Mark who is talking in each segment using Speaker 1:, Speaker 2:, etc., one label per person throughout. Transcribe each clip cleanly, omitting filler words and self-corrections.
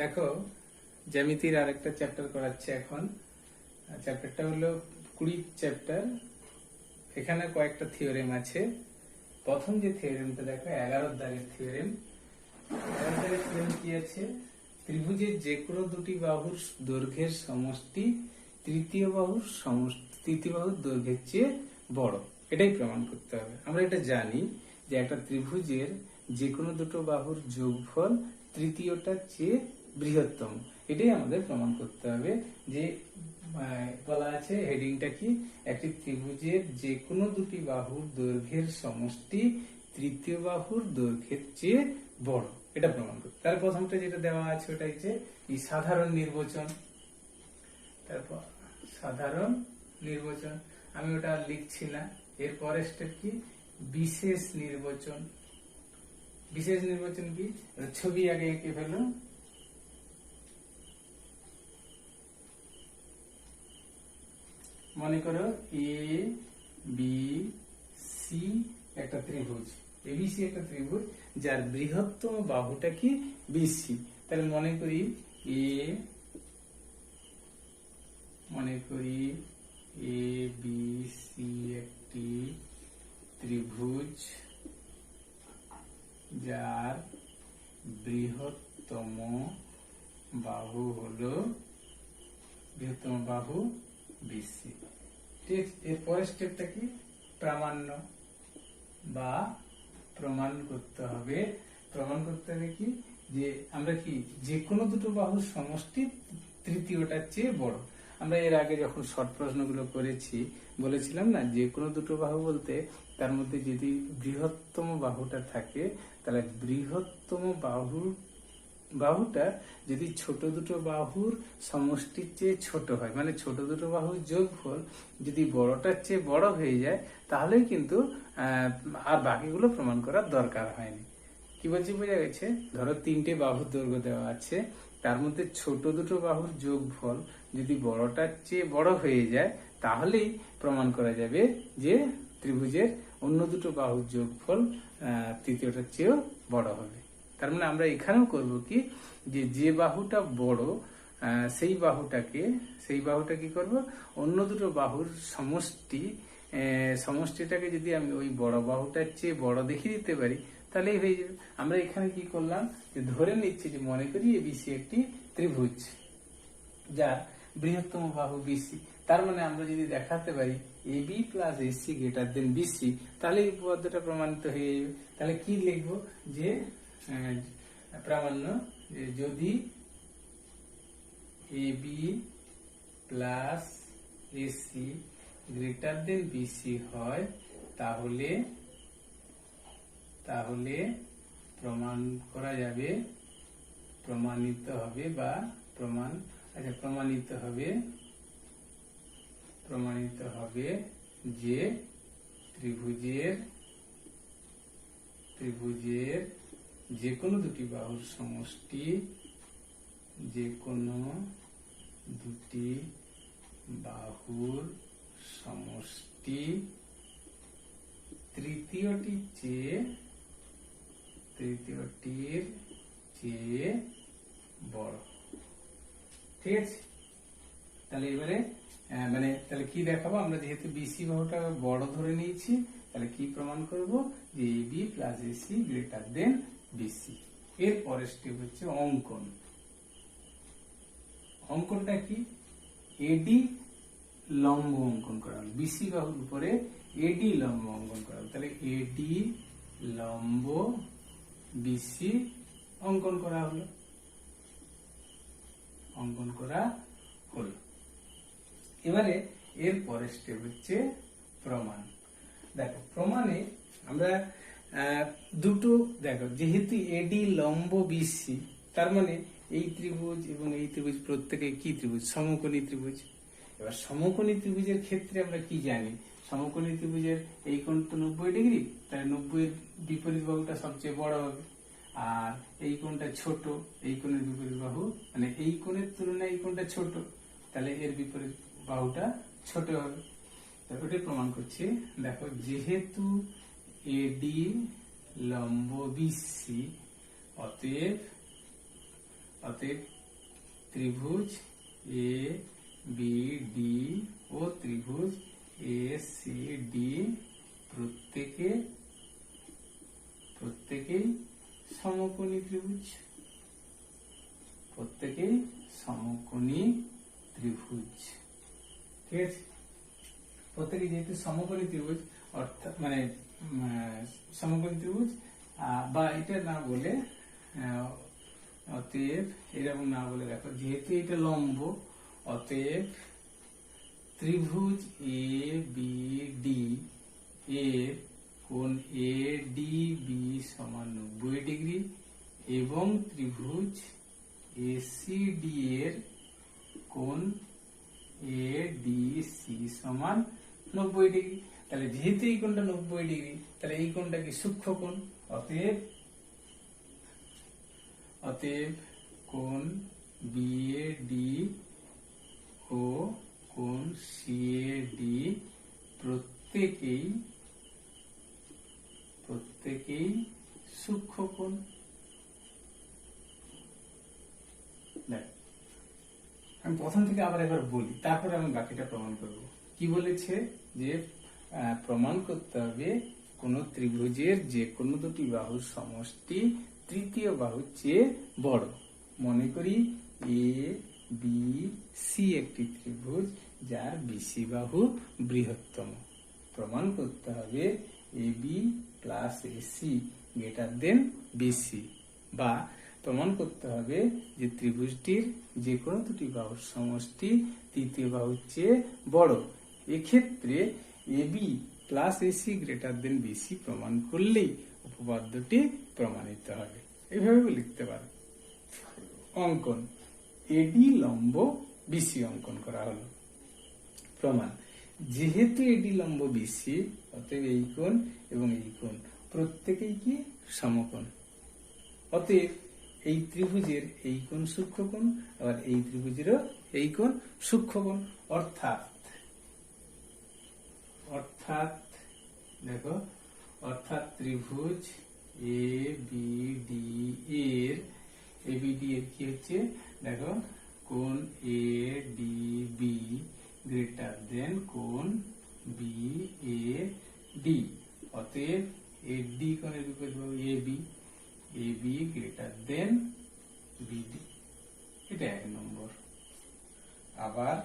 Speaker 1: দেখো, জ্যামিতির আরেকটা চ্যাপ্টার করাচ্ছে এখন। চ্যাপ্টারটা হলো 20 চ্যাপ্টার। এখানে কয়েকটা থিওরেম আছে। প্রথম যে থিওরেমটা দেখো 11 দাগের থিওরেম। 11 দাগের থিওরেম কি আছে? ত্রিভুজের যে কোনো দুটি বাহুর দৈর্ঘ্যের সমষ্টি তৃতীয় বাহুর দৈর্ঘ্যের চেয়ে বড়, এটাই প্রমাণ করতে হবে। আমরা এটা জানি যে একটা ত্রিভুজের যে কোনো দুটো বাহুর যোগফল তৃতীয়টার চেয়ে বৃহত্তম, এটাই আমাদের প্রমাণ করতে হবে। যে বলা আছে হেডিংটা কি, একটি ত্রিভুজের যে কোনো দুটি বাহুর দৈর্ঘ্যের সমষ্টি তৃতীয় বাহুর দৈর্ঘ্যের চেয়ে বড়, এটা প্রমাণ করতে। তার প্রথমটা যেটা দেওয়া আছে ওটা হচ্ছে এই সাধারণ নির্বাচন। তারপর সাধারণ নির্বাচন, আমি ওটা লিখছি না। এর পরের স্টেপ কি, বিশেষ নির্বাচন। বিশেষ নির্বাচন কি, ছবি আগে এঁকে ফেলো। মনে করো এ বি সি একটা ত্রিভুজ, এবিসি একটা ত্রিভুজ যার বৃহত্তম বাহুটা কি বিসি। তাহলে মনে করি এ বি সি একটি ত্রিভুজ যার বৃহত্তম বাহু হলো বিসি। ঠিক, এর পরের স্টেপটা কি, প্রামাণ্য বা প্রমাণ করতে হবে। প্রমাণ করতে হবে কি, যে আমরা কি যে কোনো দুটো বাহুর সমষ্টি তৃতীয়টার চেয়ে বড়। আমরা এর আগে যখন শর্ট প্রশ্নগুলো করেছি বলেছিলাম না, যে কোনো দুটো বাহু বলতে তার মধ্যে যদি বৃহত্তম বাহুটা থাকে, তাহলে বৃহত্তম বাহুটা যদি ছোট দুটো বাহুর সমষ্টির চেয়ে ছোট হয়, মানে ছোট দুটো বাহুর যোগফল যদি বড়টার চেয়ে বড় হয়ে যায়, তাহলেই কিন্তু আর বাকিগুলো প্রমাণ করার দরকার হয়নি। কি বলছি, বোঝা গেছে? ধরো তিনটে বাহুর দৈর্ঘ্য দেওয়া আছে, তার মধ্যে ছোট দুটো বাহুর যোগফল যদি বড়টার চেয়ে বড় হয়ে যায়, তাহলেই প্রমাণ করা যাবে যে ত্রিভুজের অন্য দুটো বাহুর যোগফল তৃতীয়টার চেয়েও বড় হবে। তার মানে আমরা এখানেও করব কি, যে বাহুটা বড় সেই বাহুটা কি করব, অন্য দুটো বাহুর সমষ্টিটাকে যদি আমি ওই বড় বাহুটার চেয়ে বড় দেখিয়ে দিতে পারি, তাহলেই হয়ে যাবে। আমরা এখানে কি করলাম, যে ধরে নিচ্ছি যে মনে করি এবিসি একটি ত্রিভুজ যার বৃহত্তম বাহু বিসি। তার মানে আমরা যদি দেখাতে পারি AB plus AC greater than BC, তাহলে এই উপপাদ্যটা প্রমাণিত হয়ে যাবে। তাহলে কি লিখবো, যে প্রামাণ্য, যদি AB plus AC greater than BC হয়, তাহলে প্রমাণ করা যাবে, প্রমাণিত হবে যে ত্রিভুজের যে কোনো দুটি বাহুর সমষ্টি তৃতীয়টির চেয়ে বড়। ঠিক আছে? তাহলে এবারে তাহলে কি দেখাবো, আমরা যেহেতু বিসি বাহুটা বড় ধরে নিয়েছি, তাহলে কি প্রমাণ করব, যে AB plus AC greater than BC. এর পরের স্টেপ হচ্ছে অঙ্কন। অঙ্কনটা কি, এডি লম্ব অঙ্কন করা হলো, বিসি বাহুর উপরে এডি লম্ব অঙ্কন করা হলো। তাহলে এডি লম্ব বিসি অঙ্কন করা হলো। এবারে এর পরের স্টেপ হচ্ছে প্রমাণ। দেখো, প্রমাণে আমরা দুটো, দেখো যেহেতু এডি লম্ব বিসি, তার মানে এই ত্রিভুজ এবং এই ত্রিভুজ প্রত্যেকে কি ত্রিভুজ, সমকোণী ত্রিভুজ। এবার সমকোণী ত্রিভুজের ক্ষেত্রে আমরা কি জানি, সমকোণী ত্রিভুজের এই কোণ তো 90 ডিগ্রি, তাহলে 90 এর বিপরীত বাহুটা সবচেয়ে বড় হবে। আর এই কোণটা ছোট, এই কোণের বিপরীত বাহু, মানে এই কোণের তুলনায় এই কোণটা ছোট, তাহলে এর বিপরীত বাহুটা ছোট হবে। ওটা প্রমাণ করছি। দেখো, যেহেতু এডি লম্ব বিসি, অতএব ত্রিভুজ এ বি ডি ও ত্রিভুজ এ সি ডি প্রত্যেকেই সমকোণী ত্রিভুজ, প্রত্যেকেই সমকোণী ত্রিভুজ। ঠিক আছে, প্রত্যেকে যেহেতু সমকোণী ত্রিভুজ অর্থাৎ মানে সমকোণী ত্রিভুজ, বা এটা না বলে অতএব এরকম না বলে দেখো, যেহেতু এটা লম্ব অতএব ত্রিভুজ এ বি ডি এর কোণ এ ডি বি সমান 90 ডিগ্রি এবং ত্রিভুজ এ সি ডি এর কোণ এ ডি সি সমান 90 ডিগ্রি। তাহলে যেহেতু এই কোণটা 90 ডিগ্রি, তাহলে এই কোণটা কি সূক্ষ্ম কোণ। অতএব কোণ বি এ ডি ও কোণ সি এ ডি প্রত্যেকেই সূক্ষ্ম কোণ। আমি প্রথম থেকে আবার একবার বলি, তারপরে আমি বাকিটা প্রমাণ করব। কি বলেছে যে প্রমাণ করতে হবে কোন ত্রিভুজের যে কোনো দুটি বাহুর সমষ্টি তৃতীয় বাহুর চেয়ে বড়। মনে করি এ বি সি একটি ত্রিভুজ যার বিসি বাহু বৃহত্তম। প্রমাণ করতে হবে A B plus AC greater than BC, বা প্রমাণ করতে হবে যে ত্রিভুজটির যে কোনো দুটি বাহুর সমষ্টি তৃতীয় বাহুর চেয়ে বড়। এক্ষেত্রে AB plus AC greater than BC প্রমাণ করলেই উপপাদ্যটি প্রমাণিত হবে। এইভাবে লিখতে পারো। অঙ্কন এডি লম্ব বিসি অঙ্কন করা হলো। প্রমাণ, যেহেতু এডি লম্ব বিসি অতএব এই কোণ এবং এই কোণ প্রত্যেকেই কি সমকোণ। অতএব এই ত্রিভুজের এই কোণ সূক্ষ্ম কোণ, আবার এই ত্রিভুজেরও এই কোণ সূক্ষ্ম কোণ। অর্থাৎ ত্রিভুজ এ বি ডি এর কি হচ্ছে দেখো, কোণ A D B greater than কোণ বি এ ডি। অতএব এ ডি কোণের বিপরীত পাবো A B greater than BD. এটা 1 নম্বর। আবার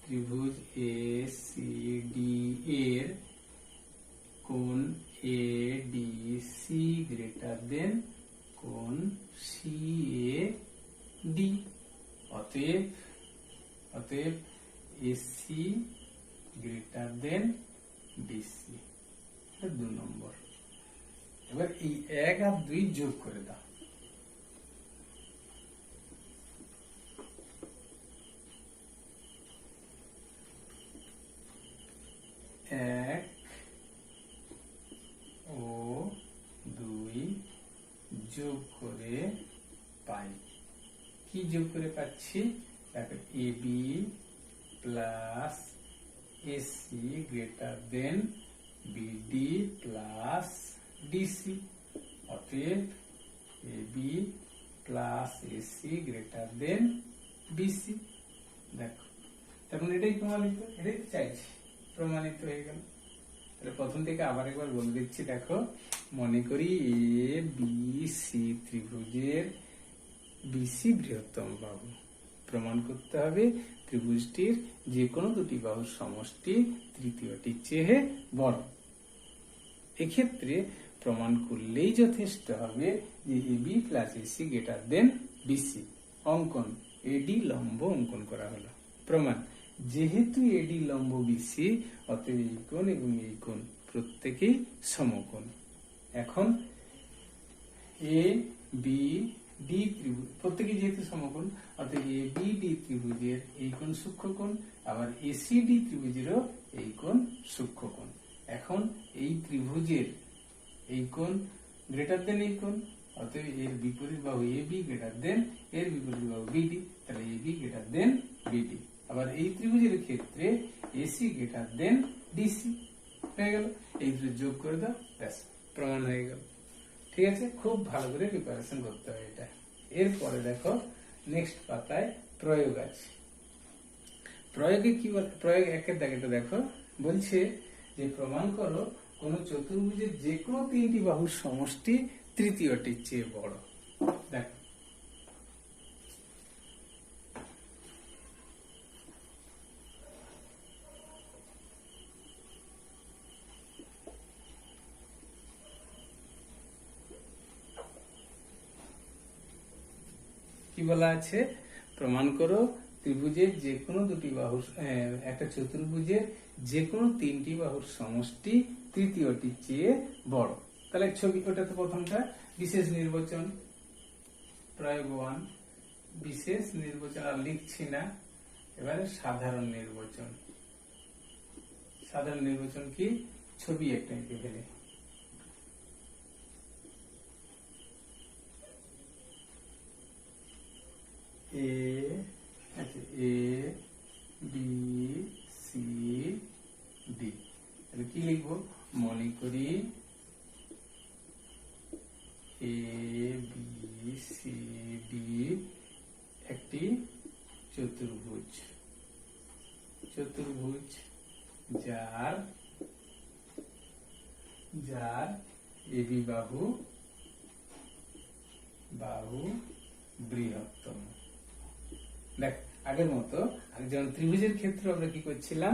Speaker 1: ত্রিভুজ এ সি ডি এর কোণ A D C greater than কোণ সি এ ডি। অতএব এসি গ্রেটার দেন বিসি। 2 নম্বর। এবার এই 1 আর 2 যোগ করে দাও। 1 ও 2 যোগ করে পাই। কি যোগ করে পাচ্ছি দেখো, A B plus AC greater than BD plus DC. অতএব A B plus AC greater than BC. দেখো, তখন এটাই প্রমাণিত, এটাই চাইছি, প্রমাণিত হয়ে গেল। তাহলে প্রথম থেকে আবার একবার বলে দিচ্ছি। দেখো, মনে করি এ বি সি ত্রিভুজের বিসি বৃহত্তম বাহু। প্রমাণ করতে হবে ত্রিভুজটির যে কোনো দুটি বাহুর সমষ্টি তৃতীয়টির চেয়ে বড়। এক্ষেত্রে প্রমাণ করলেই যথেষ্ট হবে যে AB plus AC greater than BC. অঙ্কন এডি লম্ব অঙ্কন করা হলো। প্রমাণ, যেহেতু এডি লম্ব বিসি অতএব এই কোণ এবং এই কোণ প্রত্যেকেই সমকোণ। এখন এ বি ডি ত্রিভুজ প্রত্যেকে যেহেতু সমকোণ, অতএব এ বি ডি ত্রিভুজের এই কোণ সূক্ষ্ম কোণ, আবার এসি ডি ত্রিভুজেরও এই কোণ সূক্ষ্ম কোণ। এখন এই ত্রিভুজের এই কোণ গ্রেটার দেন এই কোণ, অতএব এর বিপরীত বাহু এ বি গ্রেটার দেন এর বিপরীত বাহু বিডি। তাহলে A B greater than BD. আবার এই ত্রিভুজের ক্ষেত্রে এসি গ্রেটার দেন ডিসি। হয়ে গেল, এই দুটো যোগ করে দাও, ব্যাস প্রমাণ হয়ে গেল। ঠিক আছে, খুব ভালো করে প্রিপারেশন করতে হবে এটা। এরপরে দেখো নেক্সট পাতায় প্রয়োগ আছে। প্রয়োগে কি বলে, প্রয়োগ একের দাগেটা দেখো, বলছে যে প্রমাণ করো কোন চতুর্ভুজের যে কোনো তিনটি বাহুর সমষ্টি তৃতীয়টির চেয়ে বড়। দেখো কি বলা আছে, প্রমাণ করো ত্রিভুজের যে কোনো দুটি বাহু, একটা চতুর্ভুজের যে কোনো তিনটি বাহুর সমষ্টি তৃতীয়টির চেয়ে বড়। তাহলে ছবি, ওটা তো প্রথমটা বিশেষ নির্বাচন, প্রয়োগ 1, বিশেষ নির্বাচন আর লিখছি না। এবারে সাধারণ নির্বাচন। সাধারণ নির্বাচন কি, ছবি একটা এঁকে ফেলে। এ বি সি ডি, তাহলে কি লিখবো, মনে করি এ বি সি ডি একটি চতুর্ভুজ, চতুর্ভুজ যার এবি বাহু বৃহত্তম। দেখ আগের মতো, যেমন ত্রিভুজের ক্ষেত্রে আমরা কি করছিলাম,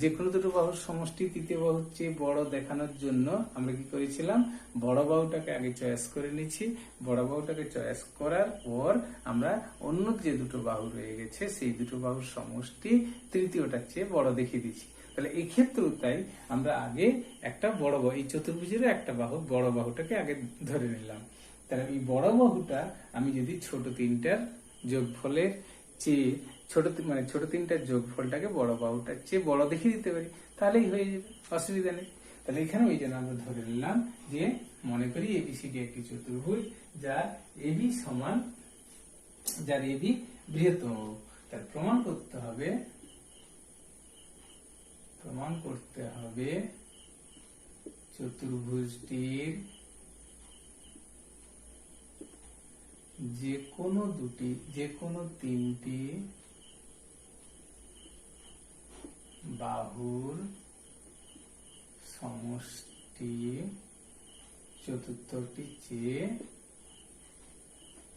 Speaker 1: যে কোনো দুটো বাহুর সমষ্টি তৃতীয় বাহুর চেয়ে বড় দেখানোর জন্য আমরা কি করেছিলাম, বড় বাহুটাকে আগে চয়েস করে নিচ্ছি। বড় বাহুটাকে চয়েস করার পর আমরা অন্য যে দুটো বাহু রয়ে গেছে সেই দুটো বাহুর সমষ্টি তৃতীয়টার চেয়ে বড় দেখিয়ে দিচ্ছি। তাহলে এই ক্ষেত্রেও তাই, আমরা আগে একটা বড় বাহু, এই চতুর্ভুজের একটা বাহু, বড় বাহুটাকে আগে ধরে নিলাম। তাহলে এই বড় বাহুটা আমি যদি ছোট তিনটার যোগফলের চেয়ে ছোট তিনটার যোগফলটাকে বড় বাহুটার চেয়ে বড় দেখিয়ে দিতে পারি, তাহলেই হয়ে যাবে, অসুবিধা নেই। তাহলে এখানে ওই জন্য আমরা ধরে নিলাম যে মনে করি এবিসিডি একটি চতুর্ভুজ যার এবি সমান, যার এবি বৃহত্তম বাহু। তার প্রমাণ করতে হবে চতুর্ভুজটির যে কোনো তিনটি বাহুর সমষ্টি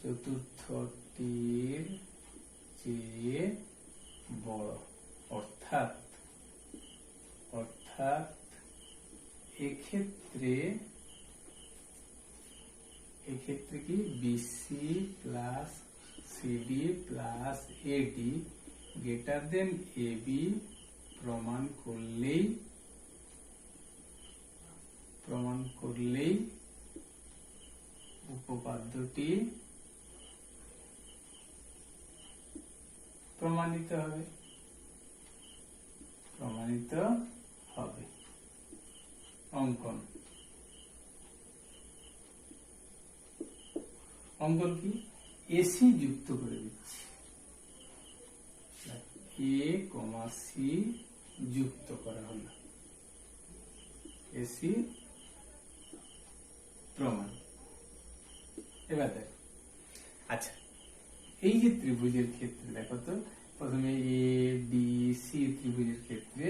Speaker 1: চতুর্থটির চেয়ে বড়। অর্থাৎ এক্ষেত্রে কি বিসি প্লাস সিডি প্লাস এডি গ্রেটার দেন এবি প্রমাণ করলেই উপপাদ্যটি প্রমাণিত হবে। অঙ্কন কি, এসি যুক্ত করে দিচ্ছি, এ কমা সি যুক্ত করা হলো, এসি প্রমাণ। এবার দেখো, আচ্ছা এই যে ত্রিভুজের ক্ষেত্রে দেখো তো, প্রথমে এ বি সি ত্রিভুজের ক্ষেত্রে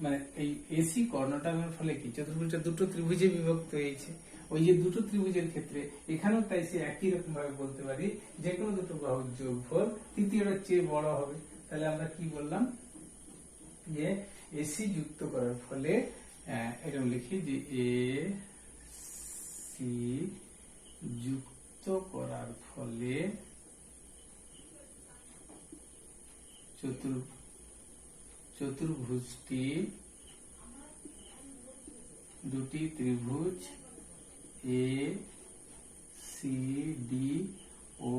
Speaker 1: মানে এই এসি কর্ণটার ফলে কি চতুর্ভুজটা দুটো ত্রিভুজে বিভক্ত হয়েছে। ওই যে দুটো ত্রিভুজের ক্ষেত্রে এখানেও তাই সে একই রকম ভাবে বলতে পারি যে কোনো দুটো বাহুর যোগফল তৃতীয়টার চেয়ে বড় হবে। তাহলে আমরা কি বললাম, যে এসি যুক্ত করার ফলে, এরকম লিখি যে এ সি যুক্ত করার ফলে চতুর্ভুজটি দুটি ত্রিভুজ এ সি ডি ও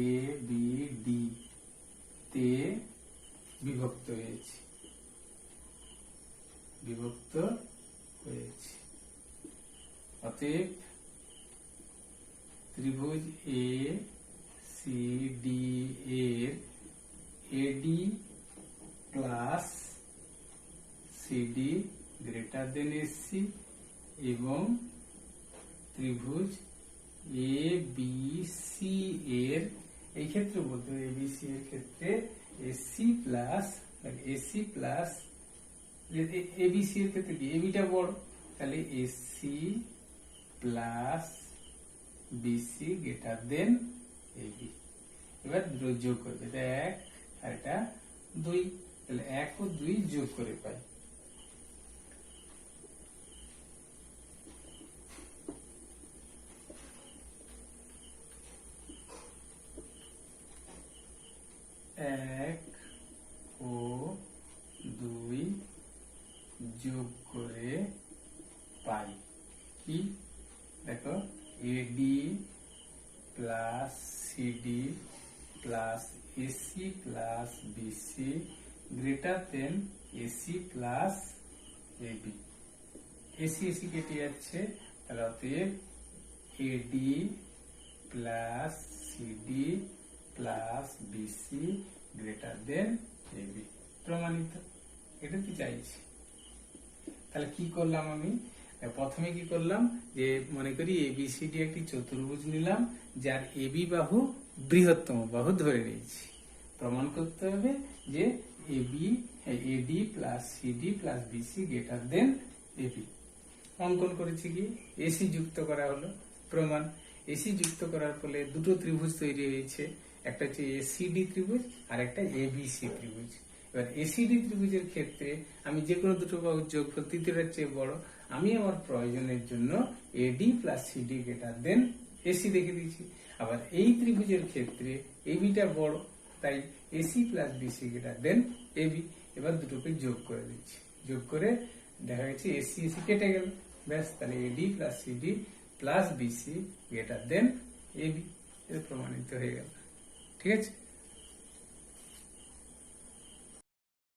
Speaker 1: এ বি ডি তে বিভক্ত হয়েছে। অতএব ত্রিভুজ এ সি ডি এর AD plus CD greater than SC এবং ত্রিভুজ এ বি সি এর এই ক্ষেত্রে বলতে হবে এবিসি এর ক্ষেত্রে এসি প্লাস এবিসি এর ক্ষেত্রে কি এবিটা বড়, তাহলে AC plus BC greater than AB. এবার যোগ করবে, এটা 1 আর এটা 2, তাহলে 1 ও 2 যোগ করে পাই এক ও 2 যোগ করে পাই কি, দেখো AD plus CD plus AC plus BC greater than AC plus AB. AC AC কেটে যাচ্ছে, তাহলে অতএব AD plus CD plus BC greater than AB. প্রমাণিত, এটা তো চাইছি। তাহলে কি করলাম আমি, প্রথমে কি করলাম যে মনে করি এবিসিডি একটি চতুর্ভুজ নিলাম যার এবি বাহু বৃহত্তম বাহু ধরে নিয়েছি। প্রমাণ করতে হবে যে AD plus CD plus BC greater than AB. অঙ্কন করেছি কি এসি যুক্ত করা হলো, প্রমাণ। এসি যুক্ত করার ফলে দুটো ত্রিভুজ তৈরি হয়েছে, একটা হচ্ছে এসিডি ত্রিভুজ আর একটা এবিসি ত্রিভুজ। এবার এসিডি ত্রিভুজের ক্ষেত্রে আমি যে কোনো দুটো বাহুর যোগফল তৃতীয়টার চেয়ে বড়, আমি আমার প্রয়োজনের জন্য AD plus CD greater than AC দেখে দিয়েছি। আবার এই ত্রিভুজের ক্ষেত্রে এবিটা বড়, তাই AC plus BC greater than AB. এবার দুটোকে যোগ করে দিচ্ছি, যোগ করে দেখা গেছে এসি এসি কেটে গেল, ব্যাস। তাহলে AD plus CD plus BC greater than AB, এটা প্রমাণিত হয়ে গেল। ঠিক আছে।